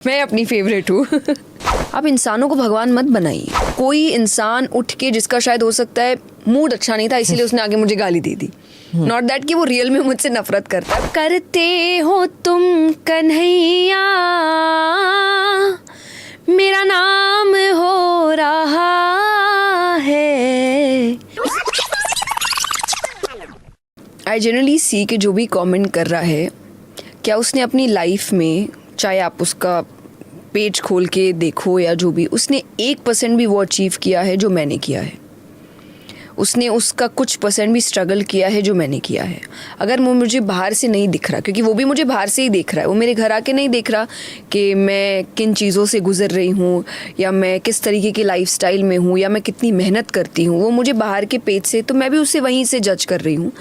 मैं अपनी फेवरेट हूँ। आप इंसानों को भगवान मत बनाइए। कोई इंसान उठ के जिसका शायद हो सकता है मूड अच्छा नहीं था इसीलिए उसने आगे मुझे गाली दे दी, नॉट दैट कि वो रियल में मुझसे नफरत करता है। करते हो तुम कन्हैया मेरा नाम हो रहा है। आई जनरली सी कि जो भी कमेंट कर रहा है क्या उसने अपनी लाइफ में, चाहे आप उसका पेज खोल के देखो या जो भी, उसने 1% भी वो अचीव किया है जो मैंने किया है। उसने उसका कुछ % भी स्ट्रगल किया है जो मैंने किया है। अगर वो मुझे बाहर से नहीं दिख रहा, क्योंकि वो भी मुझे बाहर से ही देख रहा है, वो मेरे घर आके नहीं देख रहा कि मैं किन चीज़ों से गुजर रही हूँ या मैं किस तरीके की लाइफस्टाइल में हूँ या मैं कितनी मेहनत करती हूँ, वो मुझे बाहर के पेज से, तो मैं भी उसे वहीं से जज कर रही हूँ।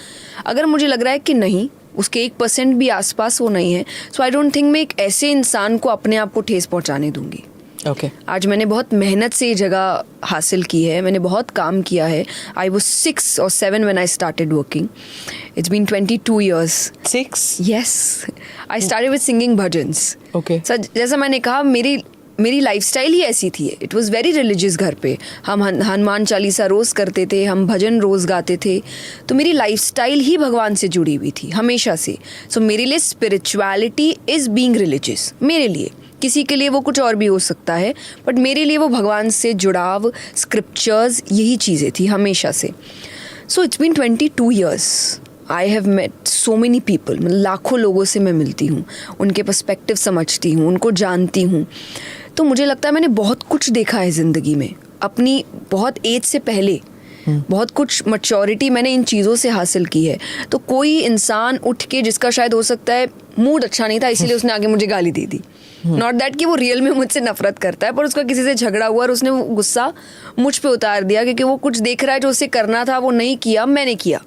अगर मुझे लग रहा है कि नहीं, उसके 1% भी आसपास वो नहीं है, सो आई डोंट थिंक मैं एक ऐसे इंसान को अपने आप को ठेस पहुंचाने दूंगी। Okay. आज मैंने बहुत मेहनत से ये जगह हासिल की है, मैंने बहुत काम किया है। I was 6 or 7 when I started working. It's been 22 years. 6? Yes. I started with singing bhajans. Okay. So, जैसा मैंने कहा, मेरी लाइफस्टाइल ही ऐसी थी। It was very religious. घर पे हम हनुमान चालीसा रोज़ करते थे, हम भजन रोज़ गाते थे, तो मेरी लाइफस्टाइल ही भगवान से जुड़ी हुई थी हमेशा से। सो मेरे लिए स्पिरिचुअलिटी इज़ बीइंग रिलीजियस। मेरे लिए, किसी के लिए वो कुछ और भी हो सकता है, बट मेरे लिए वो भगवान से जुड़ाव, स्क्रिप्चर्स, यही चीज़ें थी हमेशा से। So it's been 22 years. I have met so many people, मतलब लाखों लोगों से मैं मिलती हूँ, उनके पर्सपेक्टिव समझती हूँ, उनको जानती हूँ। तो मुझे लगता है मैंने बहुत कुछ देखा है ज़िंदगी में, अपनी बहुत एज से पहले बहुत कुछ मैच्योरिटी मैंने इन चीज़ों से हासिल की है। तो कोई इंसान उठ के जिसका शायद हो सकता है मूड अच्छा नहीं था इसीलिए उसने आगे मुझे गाली दे दी, नॉट दैट कि वो रियल में मुझसे नफरत करता है, पर उसका किसी से झगड़ा हुआ और उसने वो गुस्सा मुझ पे उतार दिया क्योंकि वो कुछ देख रहा है जो उसे करना था वो नहीं किया, मैंने किया,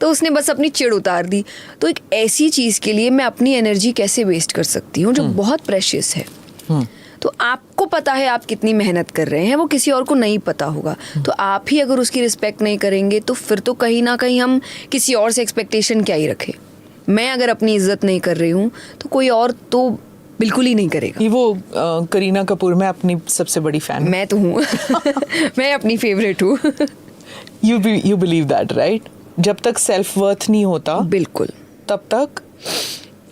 तो उसने बस अपनी चिढ़ उतार दी। तो एक ऐसी चीज़ के लिए मैं अपनी एनर्जी कैसे वेस्ट कर सकती हूँ जो बहुत प्रेशियस है। तो आपको पता है आप कितनी मेहनत कर रहे हैं, वो किसी और को नहीं पता होगा। तो आप ही अगर उसकी रिस्पेक्ट नहीं करेंगे तो फिर तो कहीं ना कहीं हम किसी और से एक्सपेक्टेशन क्या ही रखें। मैं अगर अपनी इज्जत नहीं कर रही हूँ तो कोई और तो बिल्कुल ही नहीं करेगा। ये वो करीना कपूर, मैं अपनी सबसे बड़ी फैन। मैं तो हूँ। मैं अपनी फेवरेट हूँ। You believe that, right? जब तक सेल्फ वर्थ नहीं होता, बिल्कुल, तब तक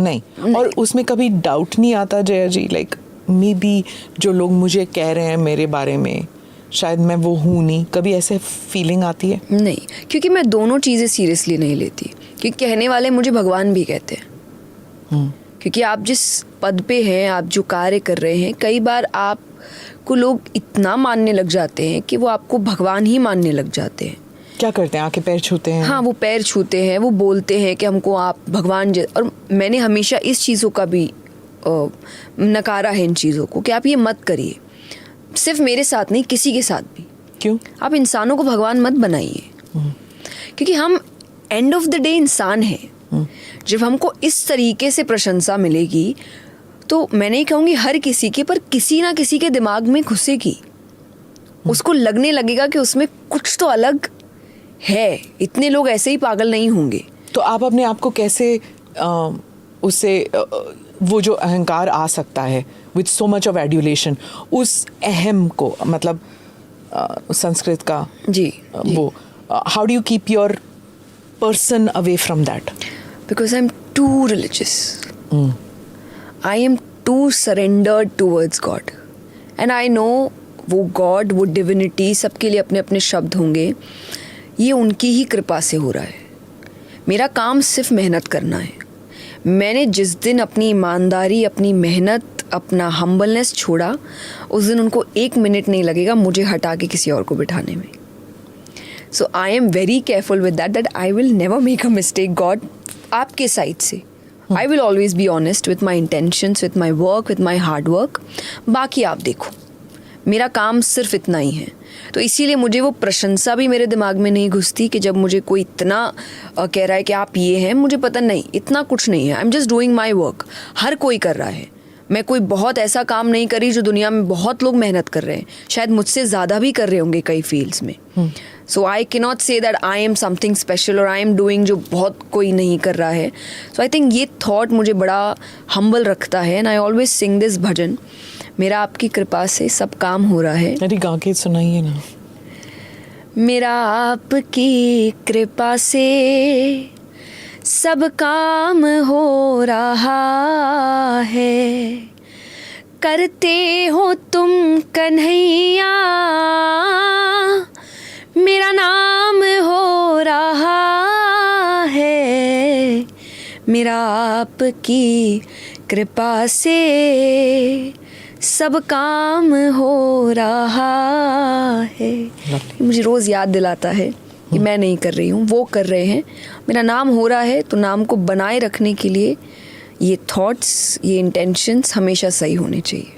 नहीं। और उसमें कभी डाउट नहीं आता जया जी, लाइक मे बी जो लोग मुझे कह रहे हैं मेरे बारे में शायद मैं वो हूँ नहीं, कभी ऐसे फीलिंग आती है? नहीं, क्योंकि मैं दोनों चीज़ें सीरियसली नहीं लेती। क्योंकि कहने वाले मुझे भगवान भी कहते हैं। क्योंकि आप जिस पद पे हैं, आप जो कार्य कर रहे हैं, कई बार आपको लोग इतना मानने लग जाते हैं कि वो आपको भगवान ही मानने लग जाते हैं। क्या करते हैं? आके पैर छूते हैं? हाँ, वो पैर छूते हैं, वो बोलते हैं कि हमको आप भगवान और मैंने हमेशा इस चीज़ों का भी नकारा है, इन चीज़ों को, कि आप ये मत करिए। सिर्फ मेरे साथ नहीं, किसी के साथ भी। क्यों? आप इंसानों को भगवान मत बनाइए। क्योंकि हम एंड ऑफ द डे इंसान हैं। जब हमको इस तरीके से प्रशंसा मिलेगी तो मैं नहीं कहूँगी हर किसी के, पर किसी ना किसी के दिमाग में घुसेगी। उसको लगने लगेगा कि उसमें कुछ तो अलग है, इतने लोग ऐसे ही पागल नहीं होंगे। तो आप अपने आप को कैसे उससे वो जो अहंकार आ सकता है with so much of adulation, उस अहम को, मतलब संस्कृत का जी, वो, how do you keep your person away from that? Because I'm too religious. I am too surrendered towards God. And I know वो God, वो divinity, सबके लिए अपने अपने शब्द होंगे, ये उनकी ही कृपा से हो रहा है। मेरा काम सिर्फ मेहनत करना है। मैंने जिस दिन अपनी ईमानदारी, अपनी मेहनत, अपना हम्बलनेस छोड़ा, उस दिन उनको 1 मिनट नहीं लगेगा मुझे हटा के किसी और को बिठाने में। So I am very careful with that I will never make a mistake, God, आपके साइड से। I will always be honest with my intentions, with my work, with my hard work. बाकी आप देखो, मेरा काम सिर्फ इतना ही है। तो इसीलिए मुझे वो प्रशंसा भी मेरे दिमाग में नहीं घुसती कि जब मुझे कोई इतना कह रहा है कि आप ये हैं, मुझे पता नहीं, इतना कुछ नहीं है। I am just doing my work. हर कोई कर रहा है, मैं कोई बहुत ऐसा काम नहीं करी जो दुनिया में बहुत लोग मेहनत कर रहे हैं, शायद मुझसे ज़्यादा भी कर रहे होंगे कई फील्ड्स में. So I can not say that I am something special और आई एम डूइंग जो बहुत कोई नहीं कर रहा है. सो आई थिंक ये थॉट मुझे बड़ा हम्बल रखता है. And I always sing this bhajan, मेरा आपकी कृपा से सब काम हो रहा है. अरे गा के सुनाइए ना. मेरा आपकी कृपा से सब काम हो रहा है, करते हो तुम कन्हैया मेरा नाम हो रहा है. मेरा आपकी कृपा से सब काम हो रहा है. मुझे रोज़ याद दिलाता है कि मैं नहीं कर रही हूँ, वो कर रहे हैं. मेरा नाम हो रहा है, तो नाम को बनाए रखने के लिए ये थॉट्स, ये इंटेंशंस हमेशा सही होने चाहिए.